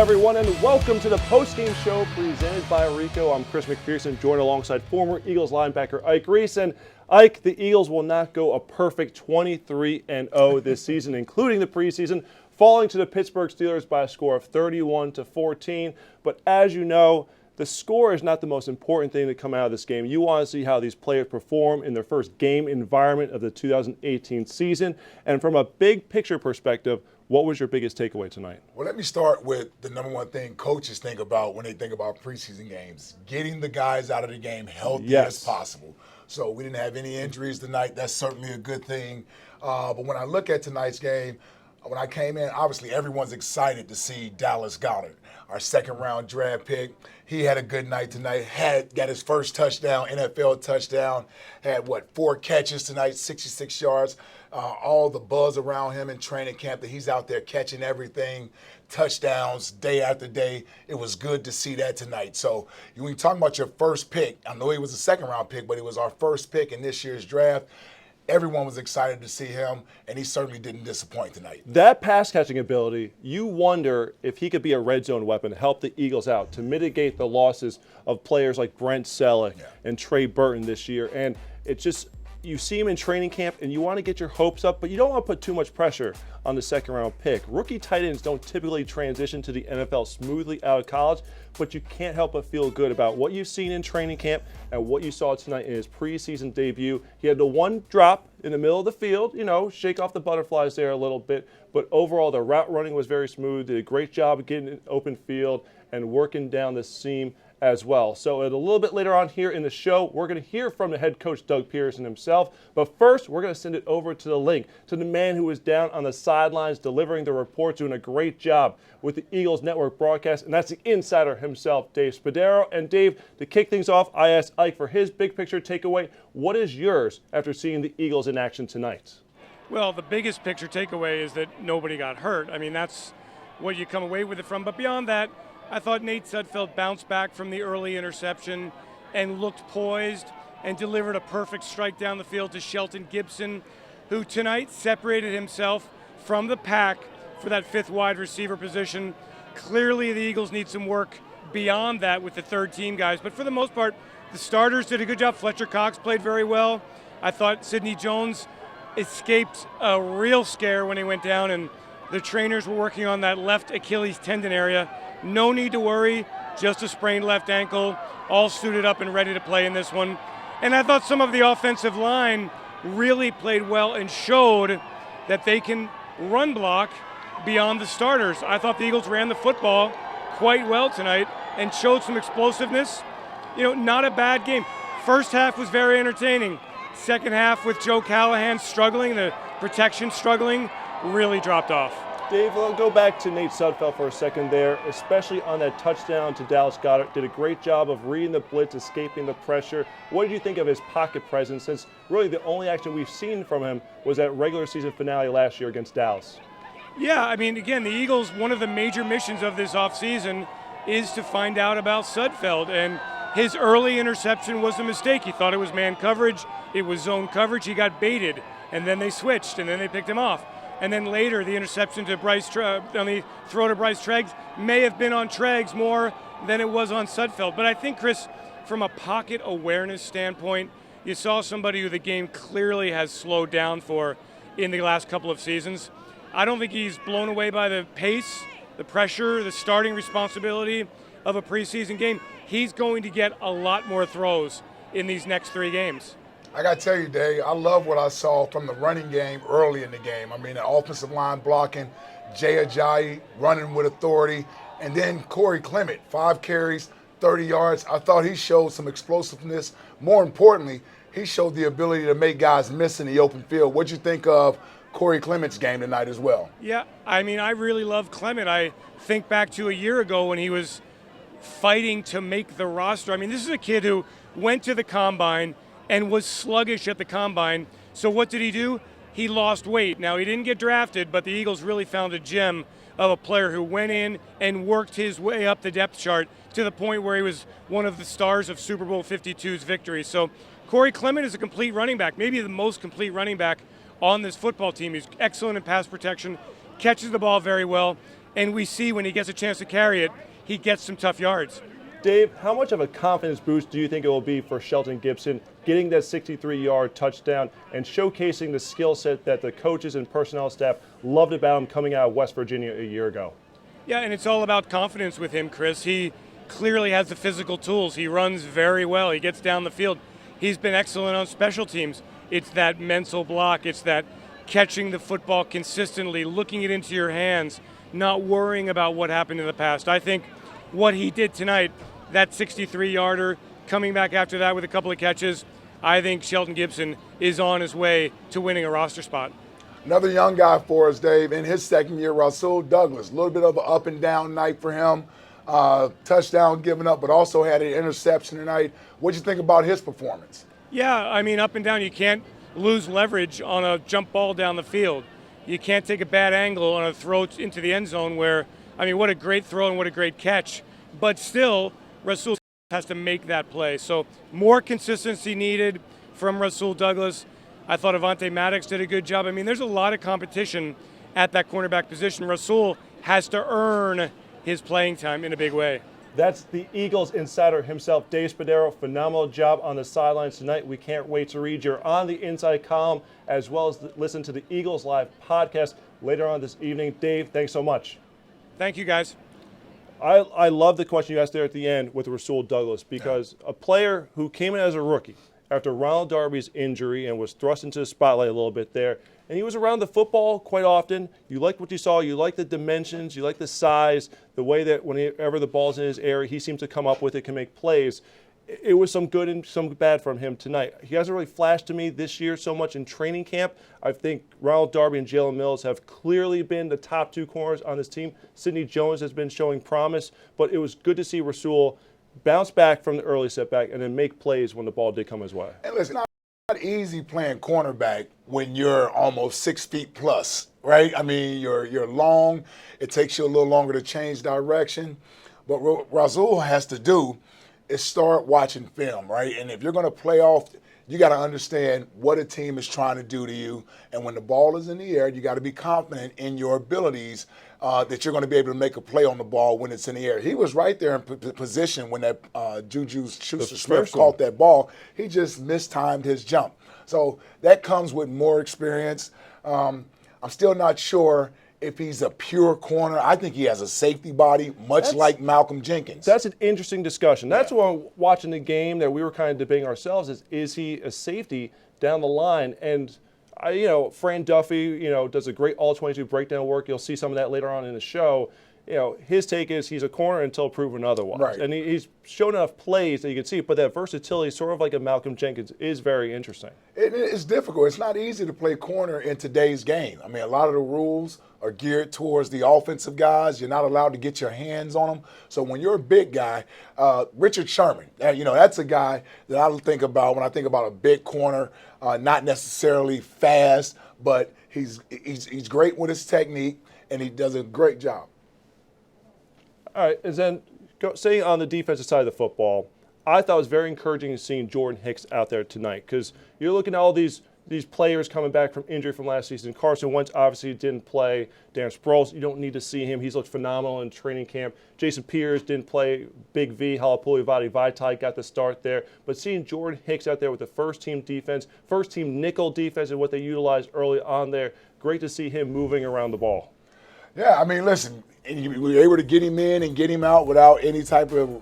everyone, and welcome to the Postgame show presented by Ricoh. I'm Chris McPherson, joined alongside former Eagles linebacker Ike Reese. And Ike, the Eagles will not go a perfect 23-0 this season, including the preseason, falling to the Pittsburgh Steelers by a score of 31-14. But as you know, the score is not the most important thing to come out of this game. You want to see how these players perform in their first game environment of the 2018 season. And from a big picture perspective, what was your biggest takeaway tonight? Well, let me start with the number one thing coaches think about when they think about preseason games: getting the guys out of the game healthy as possible. So we didn't have any injuries tonight. That's certainly a good thing. But when I look at tonight's game, when I came in, obviously everyone's excited to see Dallas Goedert, our second-round draft pick. He had a good night tonight, got his first touchdown, NFL touchdown, had, 4 catches tonight, 66 yards. All the buzz around him in training camp that he's out there catching everything, touchdowns day after day. It was good to see that tonight. So when you talk about your first pick, I know he was a second-round pick, but he was our first pick in this year's draft. Everyone was excited to see him, and he certainly didn't disappoint tonight. That pass-catching ability, you wonder if he could be a red zone weapon, help the Eagles out to mitigate the losses of players like Brent Selleck and Trey Burton this year. And it's just, you see him in training camp, and you want to get your hopes up, but you don't want to put too much pressure on the second-round pick. Rookie tight ends don't typically transition to the NFL smoothly out of college, but you can't help but feel good about what you've seen in training camp and what you saw tonight in his preseason debut. He had the one drop in the middle of the field, shake off the butterflies there a little bit, but overall the route running was very smooth, did a great job of getting in open field and working down the seam as well. So at a little bit later on here in the show, we're going to hear from the head coach, Doug Pearson himself. But first, we're going to send it over to the link, to the man who was down on the sidelines delivering the reports, doing a great job with the Eagles Network broadcast, and that's the insider himself, Dave Spadaro. And Dave, to kick things off, I asked Ike for his big picture takeaway. What is yours after seeing the Eagles in action tonight? Well, the biggest picture takeaway is that nobody got hurt. I mean, that's what you come away with it from. But beyond that, I thought Nate Sudfeld bounced back from the early interception and looked poised and delivered a perfect strike down the field to Shelton Gibson, who tonight separated himself from the pack for that fifth wide receiver position. Clearly, the Eagles need some work beyond that with the third team guys. But for the most part, the starters did a good job. Fletcher Cox played very well. I thought Sidney Jones escaped a real scare when he went down, and the trainers were working on that left Achilles tendon area. No need to worry, just a sprained left ankle, all suited up and ready to play in this one. And I thought some of the offensive line really played well and showed that they can run block beyond the starters. I thought the Eagles ran the football quite well tonight and showed some explosiveness. Not a bad game. First half was very entertaining. Second half with Joe Callahan struggling, the protection struggling, really dropped off. Dave, I'll go back to Nate Sudfeld for a second there, especially on that touchdown to Dallas Goedert. Did a great job of reading the blitz, escaping the pressure. What did you think of his pocket presence, since really the only action we've seen from him was that regular season finale last year against Dallas? Yeah, I mean, again, the Eagles, one of the major missions of this offseason is to find out about Sudfeld, and his early interception was a mistake. He thought it was man coverage. It was zone coverage. He got baited, and then they switched, and then they picked him off. And then later, the interception to on the throw to Bryce Treggs may have been on Treggs more than it was on Sudfeld. But I think, Chris, from a pocket awareness standpoint, you saw somebody who the game clearly has slowed down for in the last couple of seasons. I don't think he's blown away by the pace, the pressure, the starting responsibility of a preseason game. He's going to get a lot more throws in these next 3 games. I got to tell you, Dave, I love what I saw from the running game early in the game. I mean, the offensive line blocking, Jay Ajayi running with authority, and then Cory Clement, 5 carries, 30 yards. I thought he showed some explosiveness. More importantly, he showed the ability to make guys miss in the open field. What'd you think of Cory Clement's game tonight as well? Yeah, I mean, I really love Clement. I think back to a year ago when he was fighting to make the roster. I mean, this is a kid who went to the combine and was sluggish at the combine. So what did he do? He lost weight. Now, he didn't get drafted, but the Eagles really found a gem of a player who went in and worked his way up the depth chart to the point where he was one of the stars of Super Bowl 52's victory. So Cory Clement is a complete running back, maybe the most complete running back on this football team. He's excellent in pass protection, catches the ball very well, And we see when he gets a chance to carry it, he gets some tough yards. Dave, how much of a confidence boost do you think it will be for Shelton Gibson getting that 63-yard touchdown and showcasing the skill set that the coaches and personnel staff loved about him coming out of West Virginia a year ago? Yeah, and it's all about confidence with him, Chris. He clearly has the physical tools. He runs very well. He gets down the field. He's been excellent on special teams. It's that mental block. It's that catching the football consistently, looking it into your hands, not worrying about what happened in the past. I think what he did tonight, that 63-yarder, coming back after that with a couple of catches, I think Shelton Gibson is on his way to winning a roster spot. Another young guy for us, Dave, in his second year, Russel Douglas. A little bit of an up and down night for him. Touchdown given up, but also had an interception tonight. What do you think about his performance? Yeah, I mean, up and down, you can't lose leverage on a jump ball down the field. You can't take a bad angle on a throw into the end zone where, I mean, what a great throw and what a great catch. But still, Russel has to make that play. So more consistency needed from Russel Douglas. I thought Avonte Maddox did a good job. I mean, there's a lot of competition at that cornerback position. Russel has to earn his playing time in a big way. That's the Eagles insider himself, Dave Spadaro. Phenomenal job on the sidelines tonight. We can't wait to read your On the Inside column as well as listen to the Eagles Live podcast later on this evening. Dave, thanks so much. Thank you, guys. I love the question you asked there at the end with Russel Douglas because a player who came in as a rookie after Ronald Darby's injury and was thrust into the spotlight a little bit there, and he was around the football quite often. You like what you saw. You like the dimensions. You like the size, the way that whenever the ball's in his area, he seems to come up with it, can make plays. It was some good and some bad from him tonight. He hasn't really flashed to me this year so much in training camp. I think Ronald Darby and Jalen Mills have clearly been the top two corners on this team. Sidney Jones has been showing promise, but it was good to see Russel bounce back from the early setback and then make plays when the ball did come his way. And listen, it's not easy playing cornerback when you're almost 6 feet plus, right? I mean, you're long. It takes you a little longer to change direction. But what Russel has to do is start watching film, right? And if you're going to play off, you got to understand what a team is trying to do to you. And when the ball is in the air, you got to be confident in your abilities that you're going to be able to make a play on the ball when it's in the air. He was right there in position when that Juju Schuster-Smith caught that ball. He just mistimed his jump. So that comes with more experience. I'm still not sure if he's a pure corner. I think he has a safety body, much like Malcolm Jenkins. That's an interesting discussion. That's why I'm watching the game that we were kind of debating ourselves is he a safety down the line? And, Fran Duffy, does a great all-22 breakdown work. You'll see some of that later on in the show. His take is he's a corner until proven otherwise. Right. And he's shown enough plays that you can see it, but that versatility, sort of like a Malcolm Jenkins, is very interesting. It's difficult. It's not easy to play corner in today's game. I mean, a lot of the rules are geared towards the offensive guys. You're not allowed to get your hands on them. So when you're a big guy, Richard Sherman, that's a guy that I think about when I think about a big corner, not necessarily fast, but he's great with his technique, and he does a great job. All right, and then staying on the defensive side of the football, I thought it was very encouraging seeing Jordan Hicks out there tonight because you're looking at all these players coming back from injury from last season. Carson Wentz obviously didn't play. Darren Sproles, you don't need to see him. He's looked phenomenal in training camp. Jason Peters didn't play. Big V, Halapuli Vaitai got the start there. But seeing Jordan Hicks out there with the first-team defense, first-team nickel defense and what they utilized early on there, great to see him moving around the ball. Yeah, I mean, listen, we were able to get him in and get him out without any type of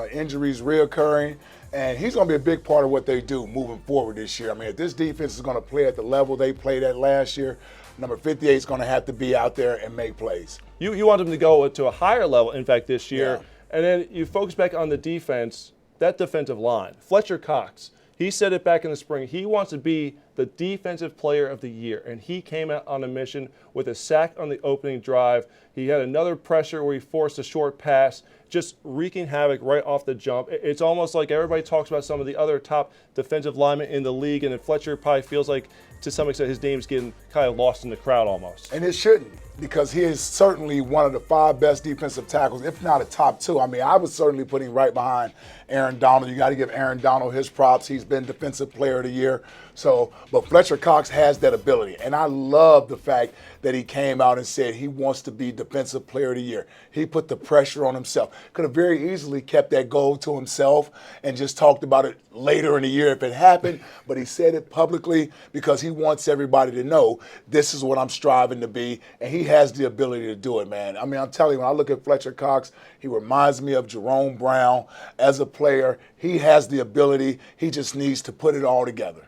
injuries reoccurring. And he's going to be a big part of what they do moving forward this year. I mean, if this defense is going to play at the level they played at last year, number 58 is going to have to be out there and make plays. You want them to go to a higher level, in fact, this year. Yeah. And then you focus back on the defense, that defensive line. Fletcher Cox, he said it back in the spring. He wants to be the defensive player of the year, and he came out on a mission with a sack on the opening drive. He had another pressure where he forced a short pass, just wreaking havoc right off the jump. It's almost like everybody talks about some of the other top defensive linemen in the league, and then Fletcher probably feels like, to some extent, his name's getting kind of lost in the crowd almost. And it shouldn't, because he is certainly one of the 5 best defensive tackles, if not a top 2. I mean, I would certainly put him right behind Aaron Donald. You got to give Aaron Donald his props. He's been Defensive Player of the Year. So, But Fletcher Cox has that ability. And I love the fact that he came out and said he wants to be Defensive Player of the Year. He put the pressure on himself. Could have very easily kept that goal to himself and just talked about it later in the year if it happened. But he said it publicly because he wants everybody to know this is what I'm striving to be. And he has the ability to do it, man. I mean, I'm telling you, when I look at Fletcher Cox, he reminds me of Jerome Brown as a player. He has the ability. He just needs to put it all together.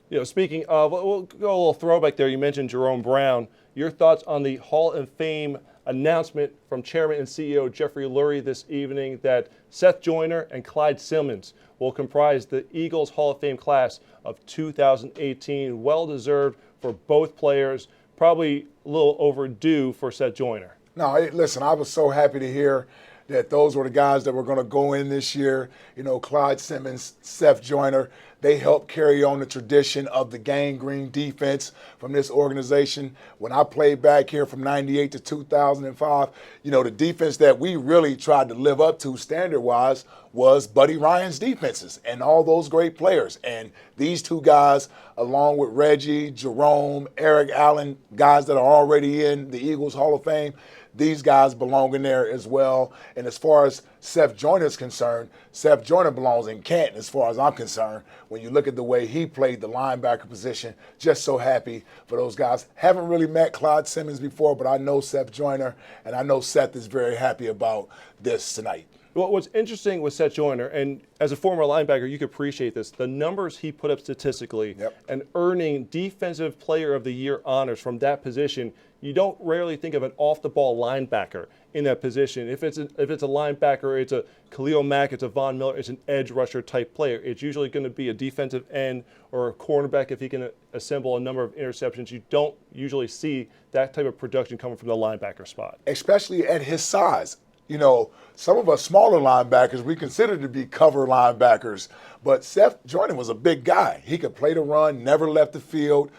You know, speaking of, we'll go a little throwback there. You mentioned Jerome Brown. Your thoughts on the Hall of Fame announcement from Chairman and CEO Jeffrey Lurie this evening that Seth Joyner and Clyde Simmons will comprise the Eagles Hall of Fame class of 2018. Well-deserved for both players. Probably a little overdue for Seth Joyner. No, listen, I was so happy to hear that those were the guys that were going to go in this year. You know, Clyde Simmons, Seth Joyner, they helped carry on the tradition of the gang green defense from this organization. When I played back here from 98 to 2005, you know, the defense that we really tried to live up to standard-wise was Buddy Ryan's defenses and all those great players. And these two guys, along with Reggie, Jerome, Eric Allen, guys that are already in the Eagles Hall of Fame, these guys belong in there as well. And as far as Seth Joyner is concerned, Seth Joyner belongs in Canton as far as I'm concerned. When you look at the way he played the linebacker position, just so happy for those guys. Haven't really met Clyde Simmons before, but I know Seth Joyner, and I know Seth is very happy about this tonight. Well, what's interesting with Seth Joyner, and as a former linebacker, you can appreciate this, the numbers he put up statistically and earning Defensive Player of the Year honors from that position, you don't rarely think of an off-the-ball linebacker in that position. If it's a linebacker, it's a Khalil Mack, it's a Von Miller, it's an edge rusher type player. It's usually going to be a defensive end or a cornerback if he can assemble a number of interceptions. You don't usually see that type of production coming from the linebacker spot. Especially at his size. You know, some of us smaller linebackers, we consider to be cover linebackers, but Seth Joyner was a big guy. He could play the run, never left the field,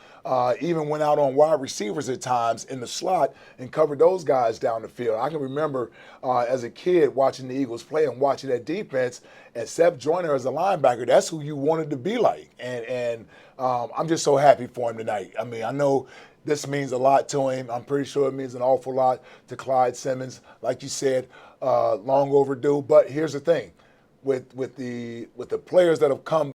even went out on wide receivers at times in the slot and covered those guys down the field. I can remember as a kid watching the Eagles play and watching that defense, and Seth Joyner as a linebacker, that's who you wanted to be like. And I'm just so happy for him tonight. I mean, I know this means a lot to him. I'm pretty sure it means an awful lot to Clyde Simmons. Like you said, long overdue. But here's the thing. With the players that have come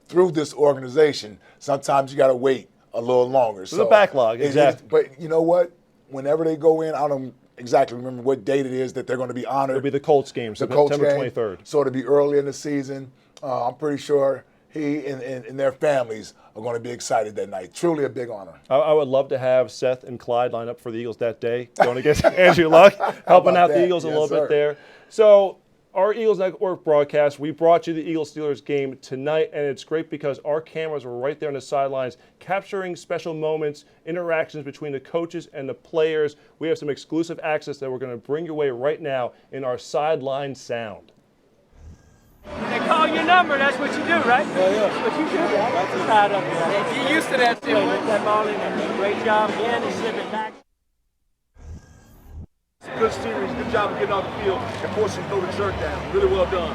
through this organization, sometimes you got to wait a little longer. So the backlog, exactly. But you know what? Whenever they go in, I don't exactly remember what date it is that they're going to be honored. It'll be the Colts game, September 23rd. So it'll be early in the season. I'm pretty sure he and their families are going to be excited that night. Truly a big honor. I would love to have Seth and Clyde line up for the Eagles that day, going against Andrew Luck, helping out the Eagles a little bit there. So our Eagles Network broadcast, we brought you the Eagles-Steelers game tonight, and it's great because our cameras were right there on the sidelines, capturing special moments, interactions between the coaches and the players. We have some exclusive access that we're going to bring your way right now in our sideline sound. They call your number, that's what you do, right? Yeah. That's what you do. I'm proud of you. You're used to that too. Get that ball in there. Great job again and slip it back. Good series, good job of getting off the field and forcing to throw the jerk down. Really well done.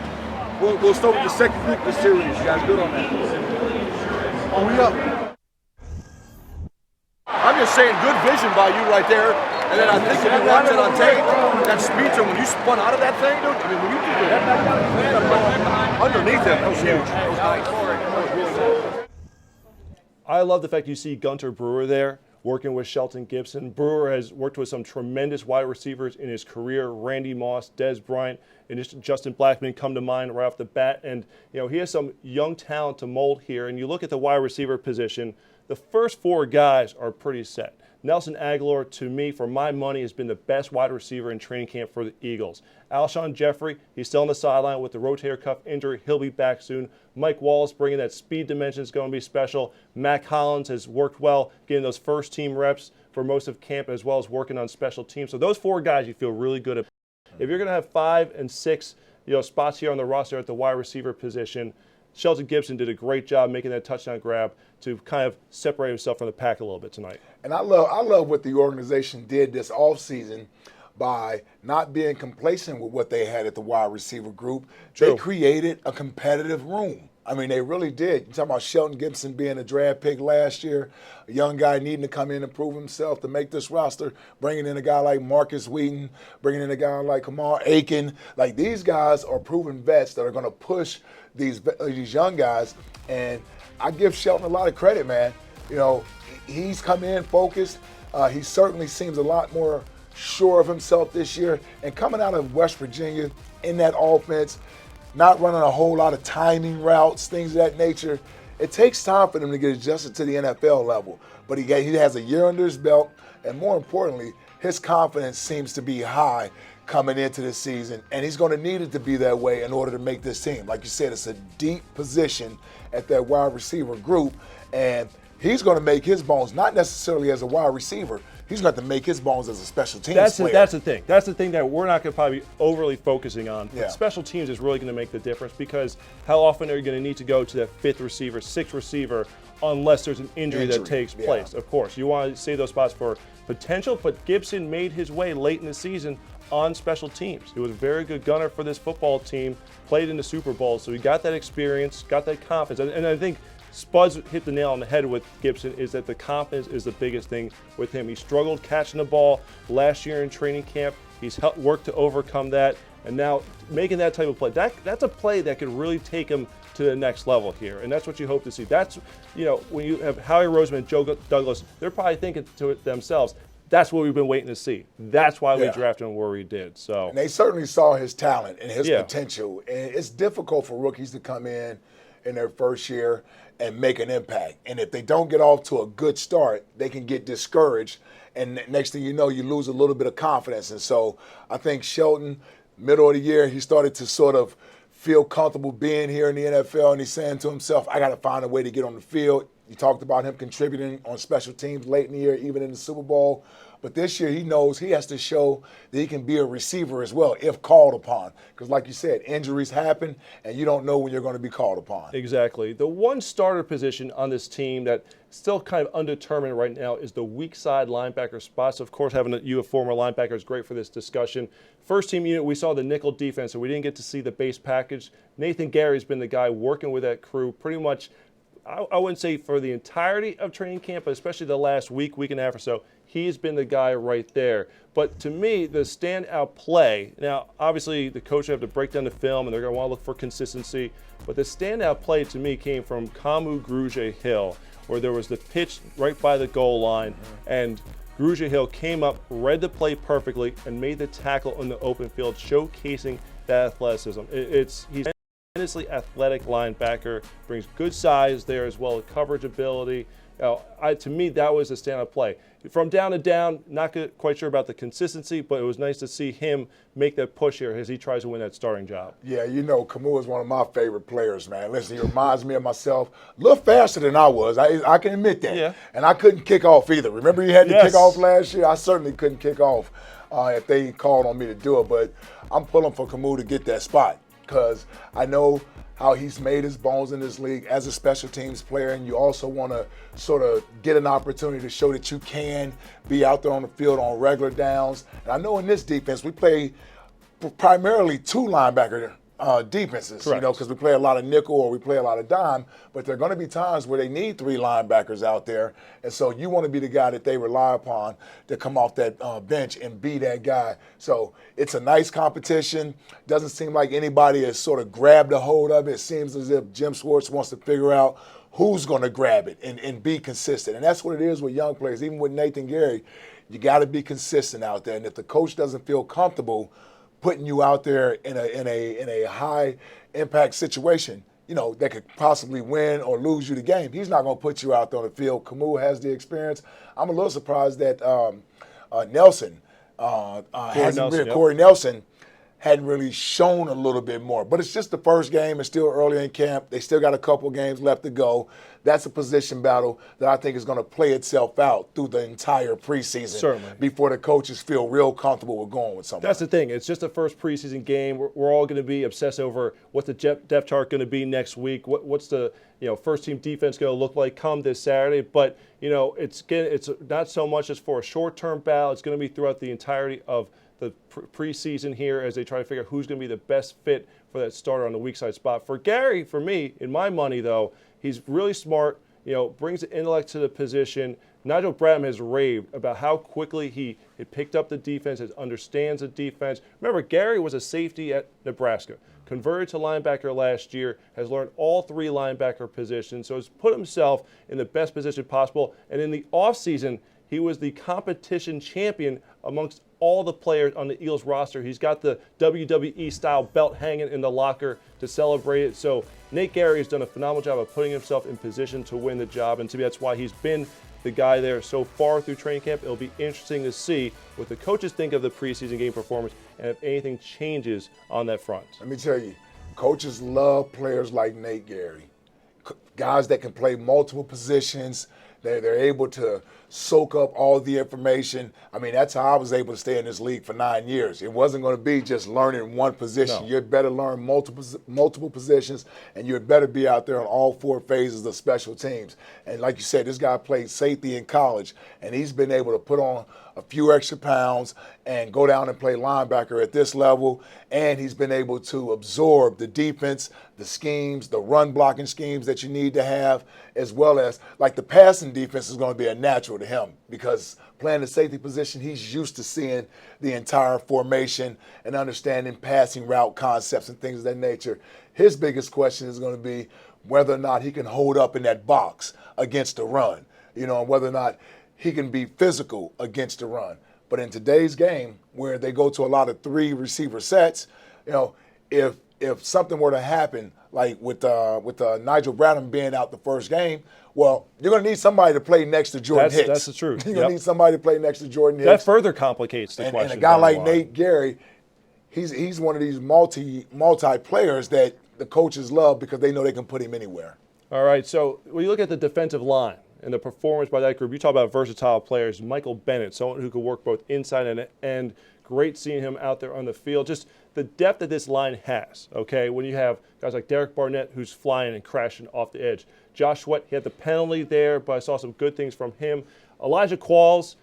We'll start with the second group of the series. You guys good on that? Oh, we up. I'm just saying, good vision by you right there. And then I think if you watch it on tape, that speed to when you spun out of that thing, dude, I mean, when you did that underneath that was huge. That was nice. That was really nice. I love the fact you see Gunter Brewer there working with Shelton Gibson. Brewer has worked with some tremendous wide receivers in his career. Randy Moss, Des Bryant, and just Justin Blackman come to mind right off the bat. And, you know, he has some young talent to mold here. And you look at the wide receiver position, the first four guys are pretty set. Nelson Aguilar, to me, for my money, has been the best wide receiver in training camp for the Eagles. Alshon Jeffrey, he's still on the sideline with the rotator cuff injury. He'll be back soon. Mike Wallace bringing that speed dimension is going to be special. Mac Hollins has worked well getting those first-team reps for most of camp as well as working on special teams. So those four guys you feel really good about. If you're going to have 5 and 6 spots here on the roster at the wide receiver position, Shelton Gibson did a great job making that touchdown grab to kind of separate himself from the pack a little bit tonight. And I love what the organization did this offseason by not being complacent with what they had at the wide receiver group. True. They created a competitive room. I mean, they really did. You talking about Shelton Gibson being a draft pick last year, a young guy needing to come in and prove himself to make this roster, bringing in a guy like Marcus Wheaton, bringing in a guy like Kamar Aiken. Like, these guys are proven vets that are going to push these young guys. And I give Shelton a lot of credit, man. You know, he's come in focused. He certainly seems a lot more sure of himself this year. And coming out of West Virginia in that offense, not running a whole lot of timing routes, things of that nature. It takes time for them to get adjusted to the NFL level. But he has a year under his belt, and more importantly, his confidence seems to be high coming into this season, and he's going to need it to be that way in order to make this team. Like you said, it's a deep position at that wide receiver group, and he's going to make his bones, not necessarily as a wide receiver. He's going to have to make his bones as a special teams player. That's the thing. That's the thing that we're not going to probably be overly focusing on. Yeah. Special teams is really going to make the difference, because how often are you going to need to go to that fifth receiver, sixth receiver, unless there's an injury that takes place? Of course, you want to save those spots for potential, but Gibson made his way late in the season on special teams. He was a very good gunner for this football team, played in the Super Bowl, so he got that experience, got that confidence. And I think Spuds hit the nail on the head with Gibson, is that the confidence is the biggest thing with him. He struggled catching the ball last year in training camp. He's worked to overcome that, and now making that type of play. That's a play that could really take him to the next level here, and that's what you hope to see. That's, you know, when you have Howie Roseman and Joe Douglas, they're probably thinking to it themselves, that's what we've been waiting to see. That's why we drafted him where we did. So, and they certainly saw his talent and his potential. And it's difficult for rookies to come in their first year and make an impact. And if they don't get off to a good start, they can get discouraged. And next thing you know, you lose a little bit of confidence. And so I think Shelton, middle of the year, he started to sort of feel comfortable being here in the NFL. And he's saying to himself, I got to find a way to get on the field. You talked about him contributing on special teams late in the year, even in the Super Bowl. But this year he knows he has to show that he can be a receiver as well if called upon. Because like you said, injuries happen, and you don't know when you're going to be called upon. Exactly. The one starter position on this team that still kind of undetermined right now is the weak side linebacker spots. Of course, having you a former linebacker is great for this discussion. First team unit, we saw the nickel defense, so we didn't get to see the base package. Nathan Gary's been the guy working with that crew pretty much, I wouldn't say for the entirety of training camp, but especially the last week and a half or so. He's been the guy right there. But to me, the standout play, now obviously the coach will have to break down the film and they're going to want to look for consistency, but the standout play to me came from grugier-hill, where there was the pitch right by the goal line, and grugier-hill came up, read the play perfectly, and made the tackle in the open field, showcasing that athleticism. He's a tremendously athletic linebacker, brings good size there as well as coverage ability. To me, that was a standout play. From down to down, not quite sure about the consistency, but it was nice to see him make that push here as he tries to win that starting job. Yeah, you know, Camus is one of my favorite players, man. Listen, he reminds me of myself. A little faster than I was. I can admit that. Yeah. And I couldn't kick off either. Remember you had to kick off last year? I certainly couldn't kick off if they called on me to do it. But I'm pulling for Camus to get that spot because I know how he's made his bones in this league as a special teams player, and you also want to sort of get an opportunity to show that you can be out there on the field on regular downs. And I know in this defense, we play primarily two linebacker defenses, Correct. you know, because we play a lot of nickel or we play a lot of dime, but there are going to be times where they need three linebackers out there, and so you want to be the guy that they rely upon to come off that bench and be that guy. So it's a nice competition. Doesn't seem like anybody has sort of grabbed a hold of it. It seems as if Jim Schwartz wants to figure out who's going to grab it and be consistent, and that's what it is with young players. Even with Nathan Gary, you got to be consistent out there, and if the coach doesn't feel comfortable putting you out there in a high impact situation, you know, that could possibly win or lose you the game, he's not going to put you out there on the field. Camus has the experience. I'm a little surprised that Corey Nelson hadn't really shown a little bit more. But it's just the first game. It's still early in camp. They still got a couple games left to go. That's a position battle that I think is going to play itself out through the entire preseason. Certainly. Before the coaches feel real comfortable with going with someone. That's the thing. It's just the first preseason game. We're all going to be obsessed over what's the depth chart going to be next week. What's the first team defense going to look like come this Saturday? But it's not so much as for a short-term battle. It's going to be throughout the entirety of the preseason here as they try to figure out who's going to be the best fit for that starter on the weak side spot. For Gary, for me, in my money though, he's really smart, brings the intellect to the position. Nigel Bradham has raved about how quickly he picked up the defense, understands the defense. Remember, Gary was a safety at Nebraska, converted to linebacker last year, has learned all 3 linebacker positions, so has put himself in the best position possible. And in the offseason, he was the competition champion amongst all the players on the Eagles roster. He's got the WWE-style belt hanging in the locker to celebrate it. So Nate Gary has done a phenomenal job of putting himself in position to win the job, and to me, that's why he's been the guy there so far through training camp. It'll be interesting to see what the coaches think of the preseason game performance and if anything changes on that front. Let me tell you, coaches love players like Nate Gary, guys that can play multiple positions. They're able to soak up all the information. I mean, that's how I was able to stay in this league for 9 years. It wasn't going to be just learning one position. No. You'd better learn multiple positions, and you'd better be out there on all 4 phases of special teams. And like you said, this guy played safety in college, and he's been able to put on a few extra pounds and go down and play linebacker at this level. And he's been able to absorb the defense, the schemes, the run blocking schemes that you need to have, as well as like the passing defense is going to be a natural to him because playing the safety position, he's used to seeing the entire formation and understanding passing route concepts and things of that nature. His biggest question is going to be whether or not he can hold up in that box against the run, and whether or not he can be physical against the run. But in today's game, where they go to a lot of 3 receiver sets, if something were to happen, like with Nigel Bradham being out the first game, well, you're going to need somebody to play next to Jordan Hicks. That's the truth. You're going to need somebody to play next to Jordan Hicks. That further complicates the question. And a guy like Nate Gary, he's one of these multi players that the coaches love because they know they can put him anywhere. All right, so when you look at the defensive line and the performance by that group, you talk about versatile players. Michael Bennett, someone who could work both inside and end. Great seeing him out there on the field. Just the depth that this line has, okay? When you have guys like Derek Barnett who's flying and crashing off the edge. Josh Sweat, he had the penalty there, but I saw some good things from him. Elijah Qualls,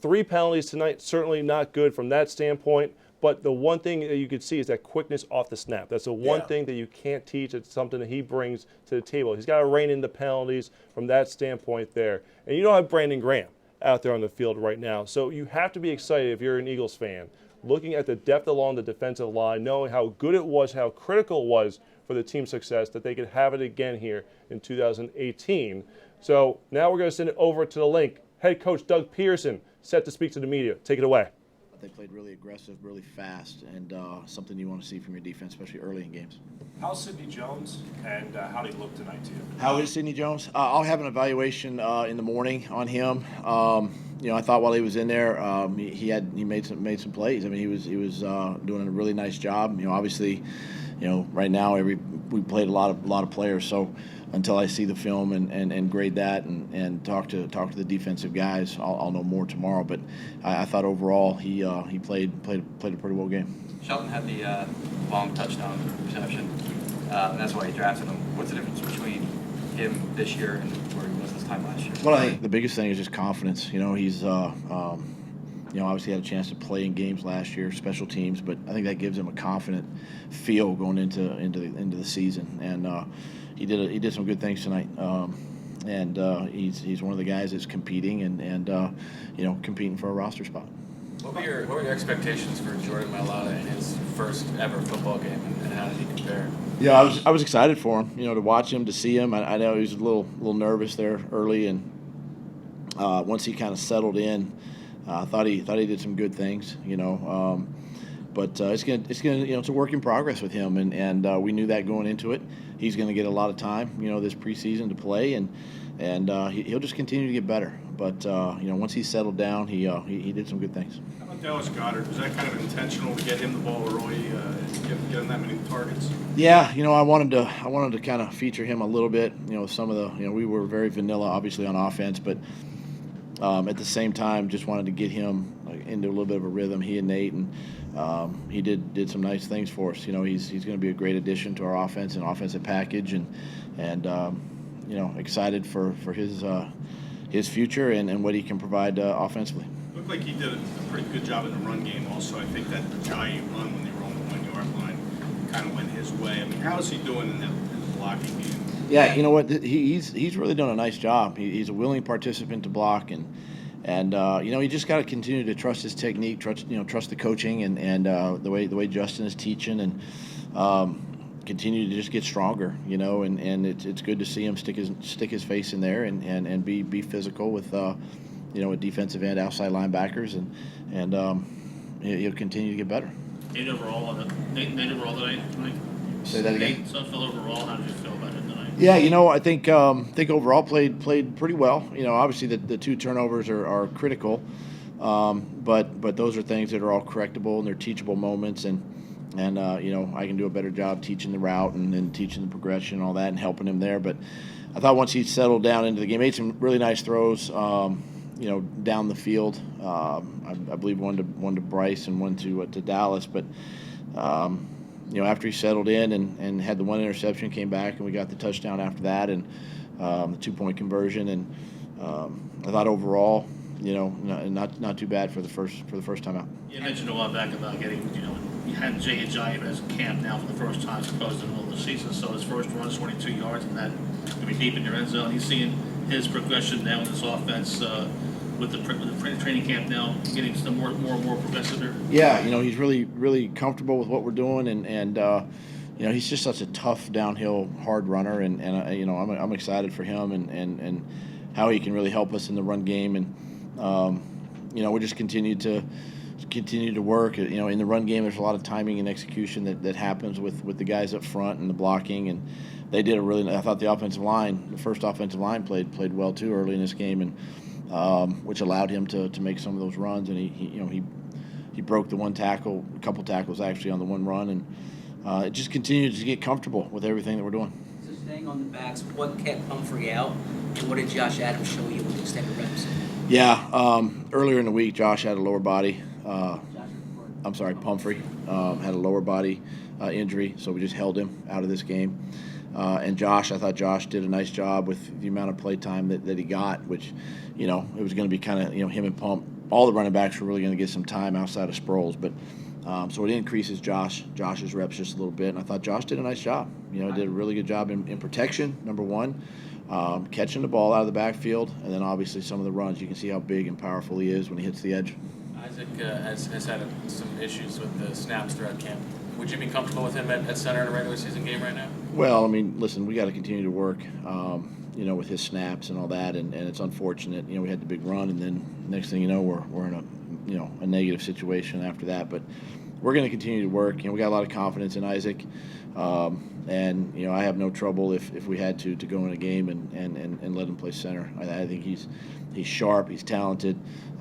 3 penalties tonight, certainly not good from that standpoint. But the one thing that you could see is that quickness off the snap. That's the one thing that you can't teach. It's something that he brings to the table. He's got to rein in the penalties from that standpoint there. And you don't have Brandon Graham out there on the field right now. So you have to be excited if you're an Eagles fan, looking at the depth along the defensive line, knowing how good it was, how critical it was for the team's success, that they could have it again here in 2018. So now we're going to send it over to the link. Head coach Doug Pearson set to speak to the media. Take it away. They played really aggressive, really fast, and something you want to see from your defense, especially early in games. How's Sidney Jones, and how did he look tonight to you? How is Sidney Jones? I'll have an evaluation in the morning on him. I thought while he was in there, he made some plays. I mean, he was doing a really nice job. Obviously, right now we played a lot of players, so until I see the film and grade that and talk to the defensive guys, I'll know more tomorrow. But I thought overall he played a pretty well game. Shelton had the long touchdown reception, and that's why he drafted him. What's the difference between him this year and where he was this time last year? Well, I think the biggest thing is just confidence. He's obviously had a chance to play in games last year, special teams, but I think that gives him a confident feel going into the season. And he did some good things tonight. He's one of the guys that's competing and competing for a roster spot. What were your expectations for Jordan Mailata in his first ever football game, and how did he compare? Yeah, I was excited for him, to watch him, to see him. I know he was a little nervous there early, and once he kind of settled in, I thought he did some good things, But it's a work in progress with him, and we knew that going into it. He's going to get a lot of time, this preseason to play, and he'll just continue to get better. But once he's settled down, he did some good things. How about Dallas Goedert? Was that kind of intentional to get him the ball early, get him that many targets? Yeah, I wanted to kind of feature him a little bit. Some of the we were very vanilla, obviously on offense, but at the same time, just wanted to get him into a little bit of a rhythm. He and Nate, and he did some nice things for us. He's going to be a great addition to our offense and offensive package, and excited for his future and what he can provide offensively. Looked looked like he did a pretty good job in the run game also. I think that giant run when they were on the 1 yard line kind of went his way. I mean, how is he doing in the blocking game? Yeah, you know what? He's really done a nice job. He's a willing participant to block, and you know, he just got to continue to trust his technique, trust the coaching, and the way Justin is teaching, and continue to just get stronger. You know, and it's good to see him stick his face in there and be physical with with defensive end, outside linebackers, and he'll continue to get better. Nate overall tonight. Say that again. Nate Sudfeld overall, how did you feel about it tonight? Yeah, you know, I think overall played pretty well. You know, obviously the 2 turnovers are critical, but those are things that are all correctable and they're teachable moments, and you know, I can do a better job teaching the route and teaching the progression and all that and helping him there. But I thought once he settled down into the game, made some really nice throws. You know, down the field. I believe one to Bryce and one to Dallas, but. You know, after he settled in and had the 1 interception, came back and we got the touchdown after that, and the 2-point conversion, and I thought overall, you know, not too bad for the first time out. You mentioned a while back about getting, you know, you had Jay Ajayi as camp now for the first time, supposed in the middle of the season. So his first run is 22 yards, and that to be deep in your end zone. He's seeing his progression now in this offense. With the training camp now, getting some more and more progressive there. Yeah, you know, he's really comfortable with what we're doing, and you know, he's just such a tough downhill hard runner, and you know, I'm excited for him and how he can really help us in the run game, and you know, we just continue to work. You know, in the run game, there's a lot of timing and execution that happens with the guys up front and the blocking, and they did I thought the first offensive line played well too early in this game, and which allowed him to make some of those runs, and he broke the a couple tackles actually on the one run, and it just continued to get comfortable with everything that we're doing. So staying on the backs, what kept Pumphrey out, and what did Josh Adams show you with the extended reps? Yeah, earlier in the week, Josh had a lower body. Pumphrey had a lower body injury, so we just held him out of this game. And Josh, I thought Josh did a nice job with the amount of play time that he got, which, you know, it was going to be kind of, you know, him and Pump. All the running backs were really going to get some time outside of Sproles, but so it increases Josh's reps just a little bit, and I thought Josh did a nice job. You know, did a really good job in protection, number one, catching the ball out of the backfield, and then obviously some of the runs. You can see how big and powerful he is when he hits the edge. Isaac has had some issues with the snaps throughout camp. Would you be comfortable with him at center in a regular season game right now? Well, I mean, listen, we got to continue to work, you know, with his snaps and all that, and it's unfortunate. You know, we had the big run, and then next thing you know, we're in a negative situation after that. But we're going to continue to work. You know, we got a lot of confidence in Isaac, and you know, I have no trouble if we had to go in a game and let him play center. I think he's sharp, he's talented,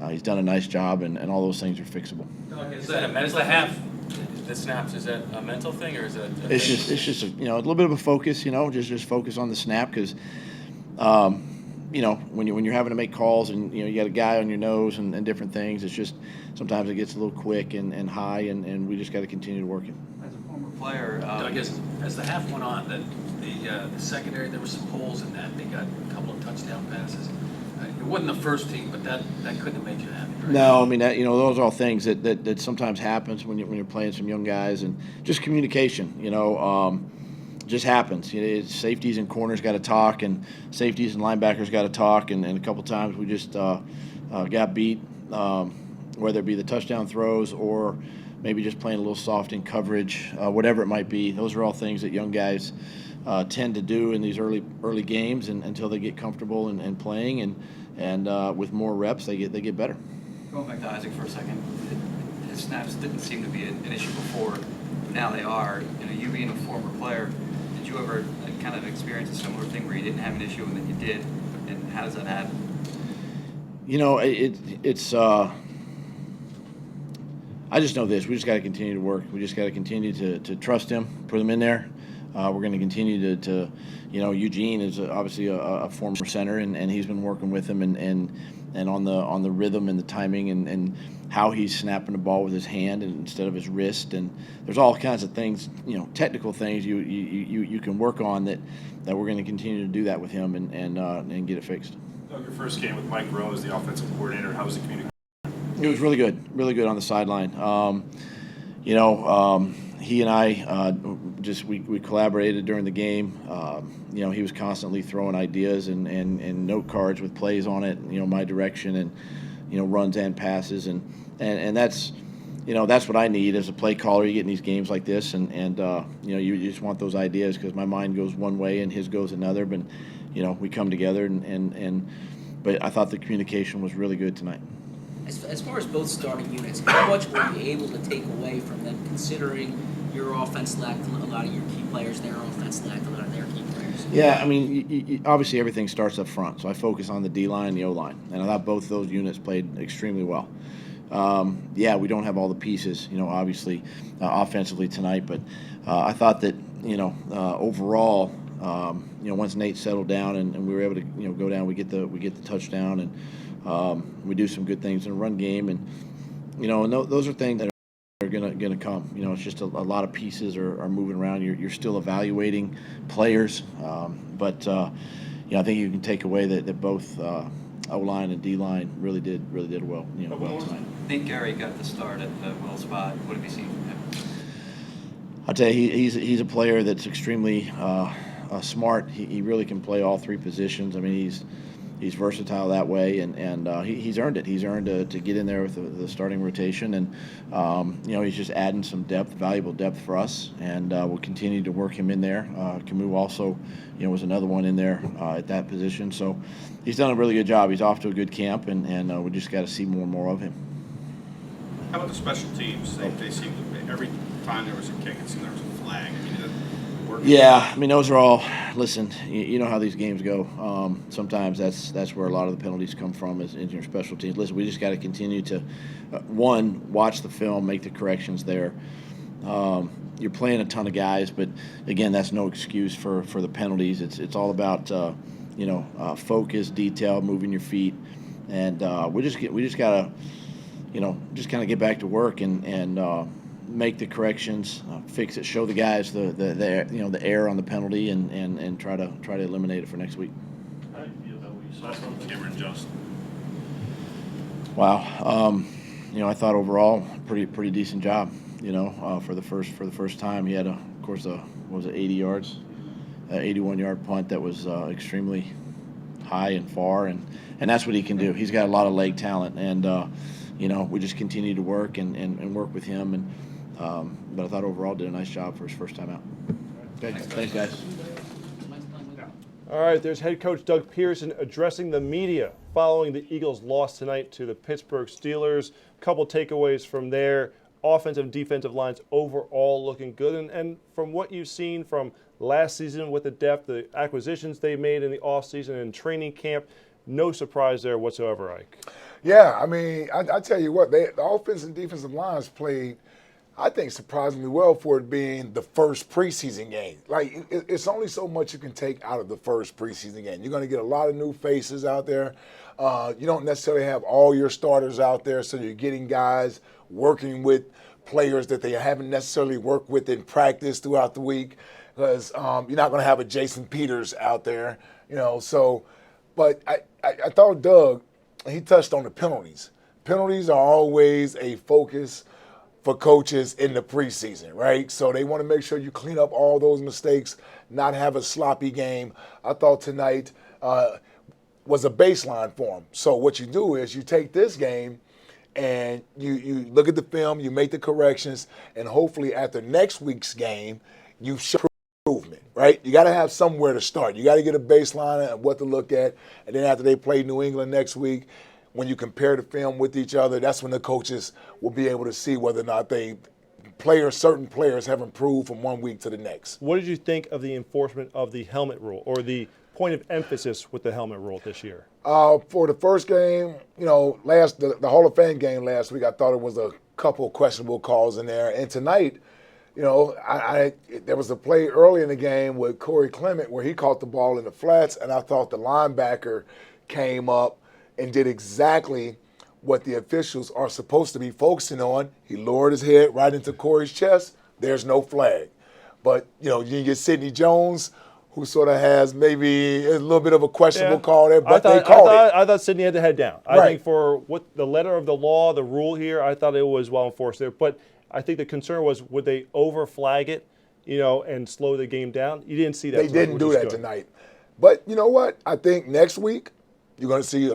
he's done a nice job, and all those things are fixable. Is the snaps, is that a mental thing, or is it? It's just you know, a little bit of a focus. You know, just focus on the snap, because you know, when you're having to make calls and you know you got a guy on your nose and different things, it's just sometimes it gets a little quick and high, and we just got to continue to work it. As a former player, I guess as the half went on, the secondary, there were some holes in that. They got a couple of touchdown passes. It wasn't the first team, but that couldn't have made you happy, right? No, I mean, you know, those are all things that sometimes happens when you're playing some young guys, and just communication, you know, just happens. You know, safeties and corners got to talk, and safeties and linebackers got to talk, and a couple times we just got beat, whether it be the touchdown throws or maybe just playing a little soft in coverage, whatever it might be. Those are all things that young guys tend to do in these early games, and until they get comfortable and playing, and with more reps they get better. Going back to Isaac for a second, his snaps didn't seem to be an issue before. Now they are. You know, you being a former player, did you ever kind of experience a similar thing where you didn't have an issue and then you did? And how does that happen? You know, it's. I just know this. We just got to continue to work. We just got to continue to trust him, put him in there. We're going to continue to, you know, Eugene is obviously a former center, and he's been working with him and on the rhythm and the timing and how he's snapping the ball with his hand instead of his wrist. And there's all kinds of things, you know, technical things you can work on that we're going to continue to do that with him and get it fixed. Doug, your first game with Mike Rowe as the offensive coordinator, how was the communication? It was really good on the sideline. He and I we collaborated during the game. He was constantly throwing ideas and note cards with plays on it, my direction and, runs and passes. And that's, that's what I need as a play caller. You get in these games like this and you just want those ideas because my mind goes one way and his goes another. But, we come together but I thought the communication was really good tonight. As far as both starting units, how much were you able to take away from them, considering your offense lacked a lot of your key players, their offense lacked a lot of their key players? Yeah, I mean, obviously everything starts up front, so I focus on the D-line and the O-line, and I thought both those units played extremely well. We don't have all the pieces, obviously, offensively tonight, but I thought that, overall, once Nate settled down and we were able to, go down, we get the touchdown and we do some good things in the run game, and those are things that are gonna come. It's just a lot of pieces are moving around. You're still evaluating players, but I think you can take away that both O-line and D-line really did well. Well tonight. I think Gary got the start at the will spot. What have you seen from him? I'll tell you, he's a player that's extremely smart. He really can play all three positions. I mean, he's versatile that way, and he's earned it. He's earned to get in there with the starting rotation, and he's just adding some depth, valuable depth for us, and we'll continue to work him in there. Camus also, was another one in there at that position. So he's done a really good job. He's off to a good camp, and we just got to see more and more of him. How about the special teams? They seem to, every time there was a kick, it seemed there was a flag. I mean, did it work? Yeah, I mean, those are all. Listen, you know how these games go. Sometimes that's where a lot of the penalties come from is in your special teams. Listen, we just got to continue to, one, watch the film, make the corrections there. You're playing a ton of guys, but again, that's no excuse for the penalties. It's all about focus, detail, moving your feet, and we just gotta just kind of get back to work and make the corrections, fix it, show the guys the error on the penalty, and try to eliminate it for next week. How do you feel about what you saw from Cameron Justin? Wow, I thought overall pretty decent job. For the first time, he had of course 80 yards, 81-yard punt that was extremely high and far, and that's what he can do. He's got a lot of leg talent, and we just continue to work and work with him, but I thought overall did a nice job for his first time out. Okay, thanks guys. All right, there's head coach Doug Pearson addressing the media following the Eagles' loss tonight to the Pittsburgh Steelers. A couple takeaways from there. Offensive and defensive lines overall looking good. And from what you've seen from last season with the depth, the acquisitions they made in the offseason and training camp, no surprise there whatsoever, Ike. Yeah, I mean, I tell you what, the offensive and defensive lines played, I think, surprisingly well for it being the first preseason game. Like, it's only so much you can take out of the first preseason game. You're going to get a lot of new faces out there. You don't necessarily have all your starters out there, so you're getting guys working with players that they haven't necessarily worked with in practice throughout the week, because you're not going to have a Jason Peters out there, So, but I thought Doug, he touched on the penalties. Penalties are always a focus for coaches in the preseason, right? So they want to make sure you clean up all those mistakes, not have a sloppy game. I thought tonight was a baseline for them. So what you do is you take this game and you look at the film, you make the corrections, and hopefully after next week's game, you show improvement, right? You got to have somewhere to start. You got to get a baseline of what to look at, and then after they play New England next week, when you compare the film with each other, that's when the coaches will be able to see whether or not certain players have improved from one week to the next. What did you think of the enforcement of the helmet rule, or the point of emphasis with the helmet rule this year? For the first game, the Hall of Fame game last week, I thought it was a couple of questionable calls in there. And tonight, there was a play early in the game with Cory Clement where he caught the ball in the flats, and I thought the linebacker came up and did exactly what the officials are supposed to be focusing on. He lowered his head right into Cory's chest. There's no flag. But, you get Sidney Jones, who sort of has maybe a little bit of a questionable call there, but I they called it. I thought Sydney had to head down. I Right. think for what the letter of the law, the rule here, I thought it was well enforced there. But I think the concern was, would they over flag it, and slow the game down? You didn't see that. They didn't do that tonight. But you know what? I think next week you're going to see a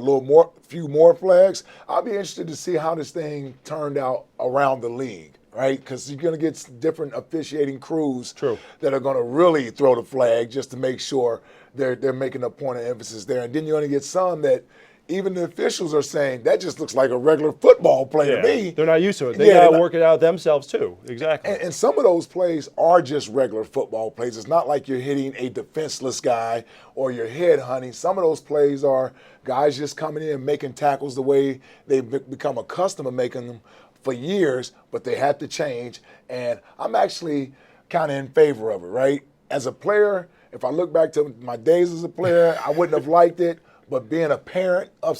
few more flags. I'll be interested to see how this thing turned out around the league, right? Because you're going to get different officiating crews that are going to really throw the flag just to make sure they're making a point of emphasis there. And then you're going to get some that even the officials are saying, that just looks like a regular football play to me. They're not used to it. They got to work it out themselves too. Exactly. And some of those plays are just regular football plays. It's not like you're hitting a defenseless guy or you're head hunting. Some of those plays are guys just coming in and making tackles the way they've become accustomed to making them for years, but they have to change. And I'm actually kind of in favor of it, right? As a player, if I look back to my days as a player, I wouldn't have liked it. But being a parent of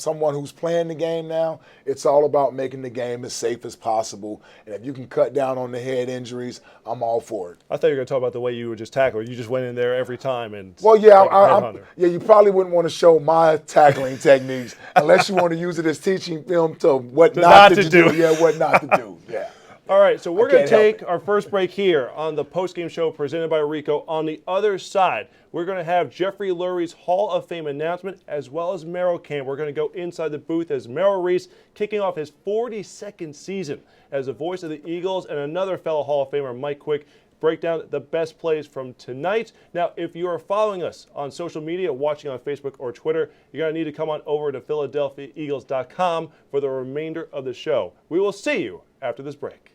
someone who's playing the game now, it's all about making the game as safe as possible. And if you can cut down on the head injuries, I'm all for it. I thought you were going to talk about the way you would just tackle. You just went in there every time and. Well, yeah, you probably wouldn't want to show my tackling techniques unless you want to use it as teaching film to what not to do. Yeah, what not to do. Yeah. All right, so we're going to take our first break here on the postgame show presented by Ricoh. On the other side, we're going to have Jeffrey Lurie's Hall of Fame announcement as well as Merrill Camp. We're going to go inside the booth as Merrill Reese kicking off his 42nd season as the voice of the Eagles, and another fellow Hall of Famer, Mike Quick, break down the best plays from tonight. Now, if you are following us on social media, watching on Facebook or Twitter, you're going to need to come on over to PhiladelphiaEagles.com for the remainder of the show. We will see you after this break.